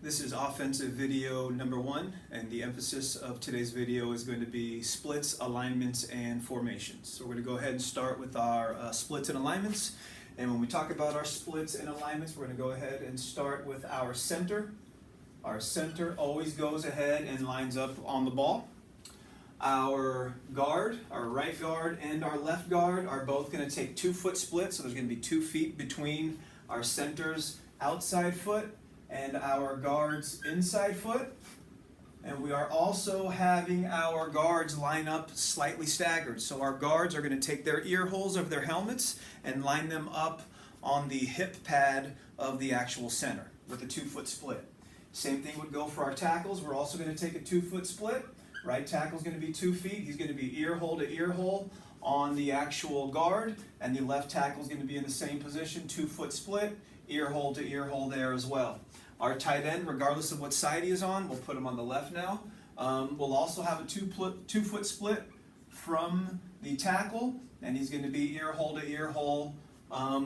This is offensive video number 1, and the emphasis of today's video is going to be splits, alignments, and formations. So we're going to go ahead and start with our splits and alignments. And when we talk about our splits and alignments, we're going to go ahead and start with our center. Our center always goes ahead and lines up on the ball. Our guard, our right guard and our left guard are both going to take 2-foot splits, so there's going to be 2 feet between our center's outside foot and our guard's inside foot. And we are also having our guards line up slightly staggered. So our guards are going to take their ear holes of their helmets and line them up on the hip pad of the actual center with a 2-foot split. Same thing would go for our tackles. We're also going to take a 2-foot split. Right tackle is going to be 2 feet. He's going to be ear hole to ear hole on the actual guard, and the left tackle is going to be in the same position, 2-foot split, ear hole to ear hole there as well. Our tight end, regardless of what side he is on, we'll put him on the left now. We'll also have a 2-foot split from the tackle, and he's going to be ear hole to ear hole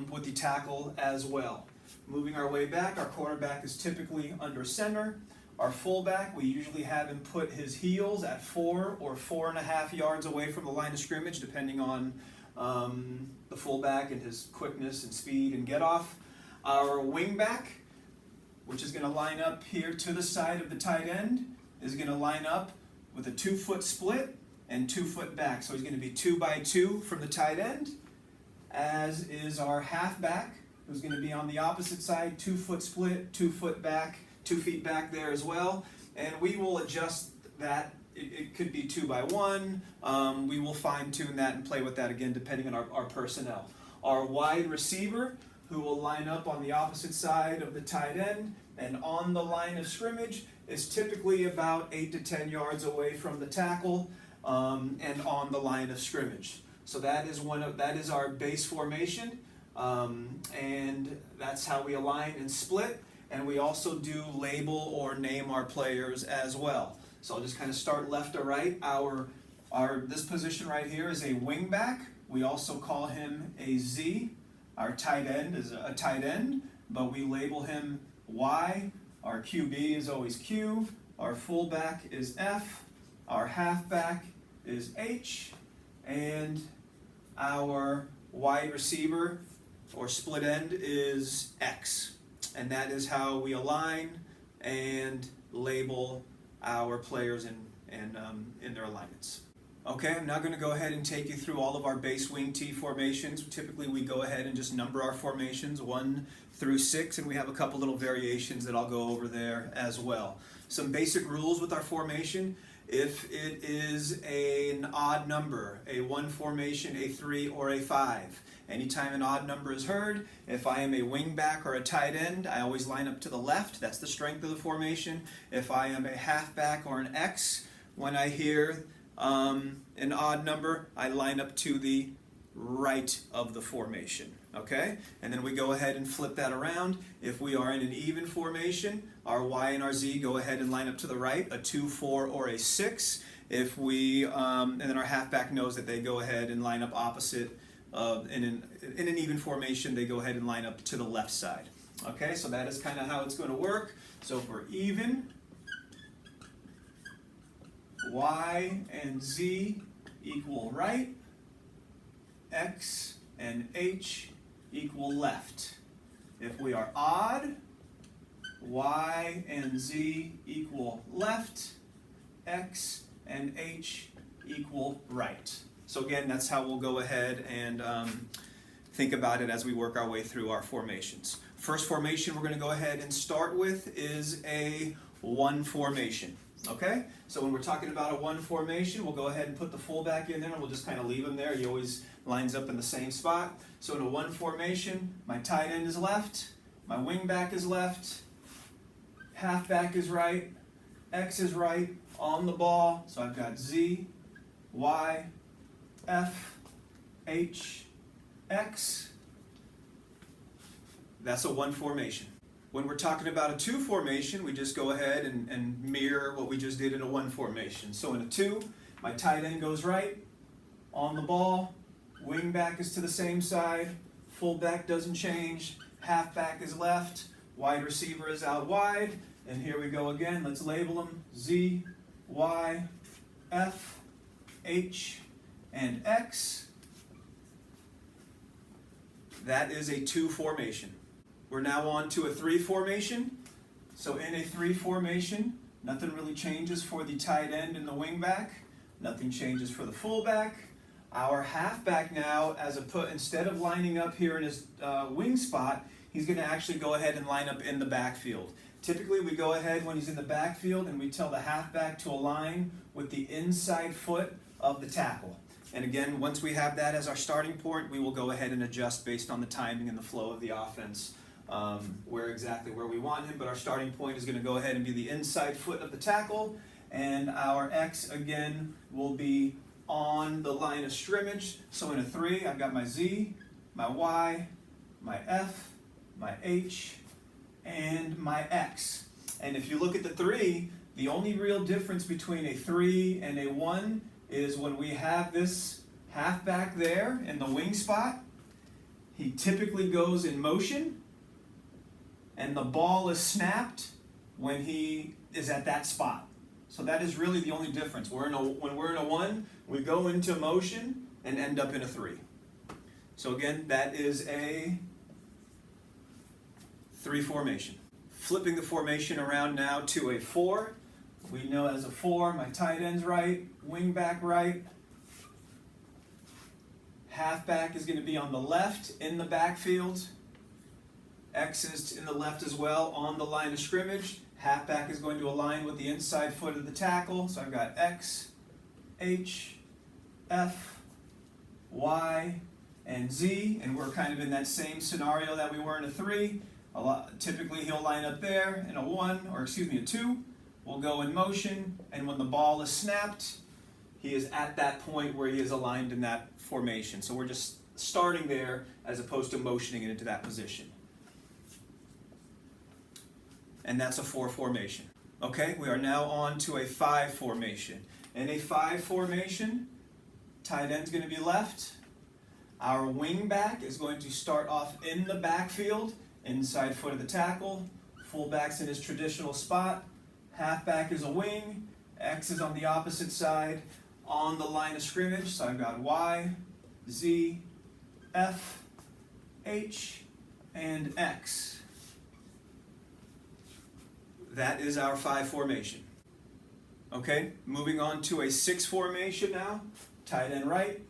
with the tackle as well. Moving our way back, our quarterback is typically under center. Our fullback, we usually have him put his heels at 4 or 4.5 yards away from the line of scrimmage, depending on the fullback and his quickness and speed and get off. Our wingback, which is going to line up here to the side of the tight end, is going to line up with a 2-foot split and 2-foot back. So he's going to be 2 by 2 from the tight end, as is our halfback, who's going to be on the opposite side, 2-foot split, 2-foot back, 2 feet back there as well. And we will adjust that. It could be 2 by 1. We will fine tune that and play with that again depending on our personnel. Our wide receiver, who will line up on the opposite side of the tight end and on the line of scrimmage, is typically about 8 to 10 yards away from the tackle and on the line of scrimmage. So that is our base formation, and that's how we align and split. And we also do label or name our players as well. So I'll just kind of start left to right. This position right here is a wing back. We also call him a Z. Our tight end is a tight end, but we label him Y. Our QB is always Q. Our fullback is F. Our halfback is H. And our wide receiver or split end is X. And that is how we align and label our players in their alignments. Okay, I'm now going to go ahead and take you through all of our base wing T formations. Typically we go ahead and just number our formations 1 through 6, and we have a couple little variations that I'll go over there as well. Some basic rules with our formation: if it is an odd number, a 1 formation, a 3, or a 5. Anytime an odd number is heard, if I am a wing back or a tight end, I always line up to the left. That's the strength of the formation. If I am a halfback or an X, when I hear an odd number, I line up to the right of the formation. Okay? And then we go ahead and flip that around. If we are in an even formation, our Y and our Z go ahead and line up to the right, a 2, 4, or a 6. If we, and then our halfback knows that they go ahead and line up opposite. In an even formation, they go ahead and line up to the left side. Okay, so that is kind of how it's going to work. So for even, Y and Z equal right, X and H equal left. If we are odd, Y and Z equal left, X and H equal right. So again, that's how we'll go ahead and think about it as we work our way through our formations. First formation we're going to go ahead and start with is a 1 formation. Okay? So when we're talking about a 1 formation, we'll go ahead and put the fullback in there, and we'll just kind of leave him there. He always lines up in the same spot. So in a 1 formation, my tight end is left, my wing back is left, halfback is right, X is right on the ball. So I've got Z, Y, F, H, X. That's a 1 formation. When we're talking about a 2 formation, we just go ahead and mirror what we just did in a 1 formation. So in a 2, my tight end goes right on the ball, wing back is to the same side, fullback doesn't change, halfback is left, wide receiver is out wide, And here we go again. Let's label them Z, Y, F, H, and X. That is a 2 formation. We're now on to a 3 formation. So in a 3 formation, nothing really changes for the tight end and the wing back. Nothing changes for the fullback. Our halfback now, instead of lining up here in his wing spot, he's going to actually go ahead and line up in the backfield. Typically, we go ahead when he's in the backfield and we tell the halfback to align with the inside foot of the tackle. And again, once we have that as our starting point, we will go ahead and adjust based on the timing and the flow of the offense, where we want him. But our starting point is going to go ahead and be the inside foot of the tackle. And our X, again, will be on the line of scrimmage. So in a 3, I've got my Z, my Y, my F, my H, and my X. And if you look at the 3, the only real difference between a 3 and a 1 is when we have this halfback there in the wing spot, he typically goes in motion, and the ball is snapped when he is at that spot. So that is really the only difference. When we're in a 1, we go into motion and end up in a 3. So again, that is a 3 formation. Flipping the formation around now to a 4. We know as a 4, my tight end's right, wing back right. Halfback is going to be on the left in the backfield. X is in the left as well on the line of scrimmage. Halfback is going to align with the inside foot of the tackle. So I've got X, H, F, Y, and Z. And we're kind of in that same scenario that we were in a 3. Typically he'll line up there in a 2. We'll go in motion, and when the ball is snapped, he is at that point where he is aligned in that formation. So we're just starting there as opposed to motioning it into that position. And that's a 4 formation. Okay, we are now on to a 5 formation. In a 5 formation, tight end's going to be left. Our wing back is going to start off in the backfield, inside foot of the tackle. Fullback's in his traditional spot. Halfback is a wing. X is on the opposite side on the line of scrimmage. So I've got Y, Z, F, H, and X. That is our 5 formation. Okay, moving on to a 6 formation now. Tight end right,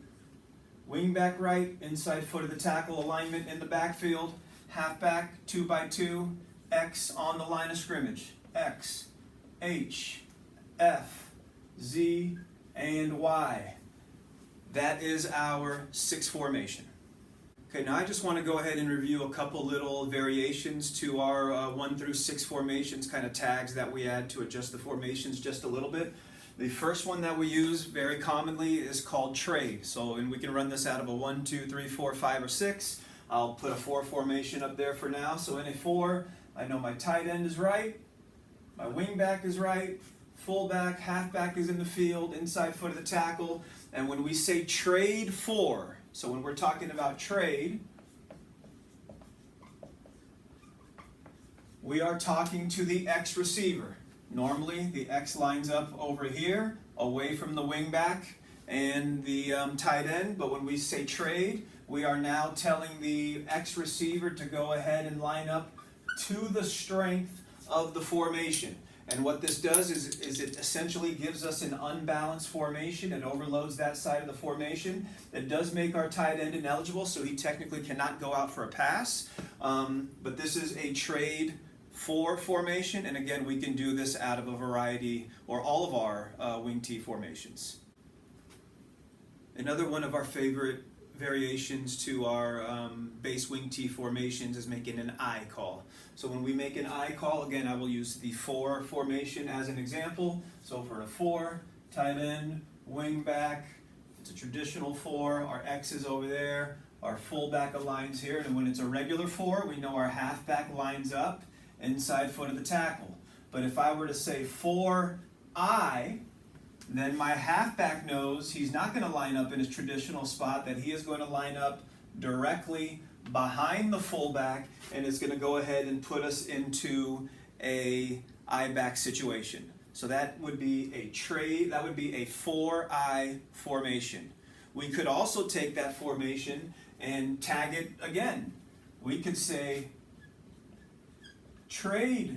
wing back right, inside foot of the tackle alignment in the backfield. Halfback 2 by 2, X on the line of scrimmage. X, H, F, Z, and Y. That is our 6 formation. Okay, now I just want to go ahead and review a couple little variations to our 1 through 6 formations, kind of tags that we add to adjust the formations just a little bit. The first one that we use very commonly is called trade. And we can run this out of a 1, 2, 3, 4, 5, or 6. I'll put a 4 formation up there for now. So in a 4, I know my tight end is right, my wing back is right, fullback, halfback is in the field, inside foot of the tackle. And when we say trade 4, so when we're talking about trade, we are talking to the X receiver. Normally, the X lines up over here, away from the wing back and the tight end. But when we say trade, we are now telling the X receiver to go ahead and line up to the strength of the formation. And what this does is it essentially gives us an unbalanced formation. It overloads that side of the formation. It does make our tight end ineligible, so he technically cannot go out for a pass. But this is a trade 4 formation, and again, we can do this out of a variety or all of our wing T formations. Another one of our favorite variations to our base wing T formations is making an I call. So when we make an I call, again, I will use the 4 formation as an example. So for a 4, tight end, wing back, it's a traditional 4, our X is over there, our fullback aligns here, and when it's a regular 4, we know our halfback lines up inside foot of the tackle. But if I were to say 4I, then my halfback knows he's not going to line up in his traditional spot, that he is going to line up directly behind the fullback, and it's going to go ahead and put us into a I back situation. So that would be a trade, that would be a 4-I formation. We could also take that formation and tag it again. We could say trade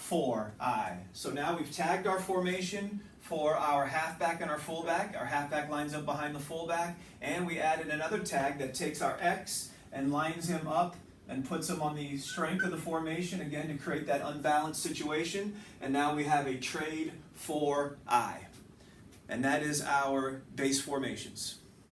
4-I. So now we've tagged our formation for our halfback and our fullback. Our halfback lines up behind the fullback, and we added another tag that takes our X and lines him up and puts him on the strength of the formation again to create that unbalanced situation. And now we have a trade 4-I. And that is our base formations.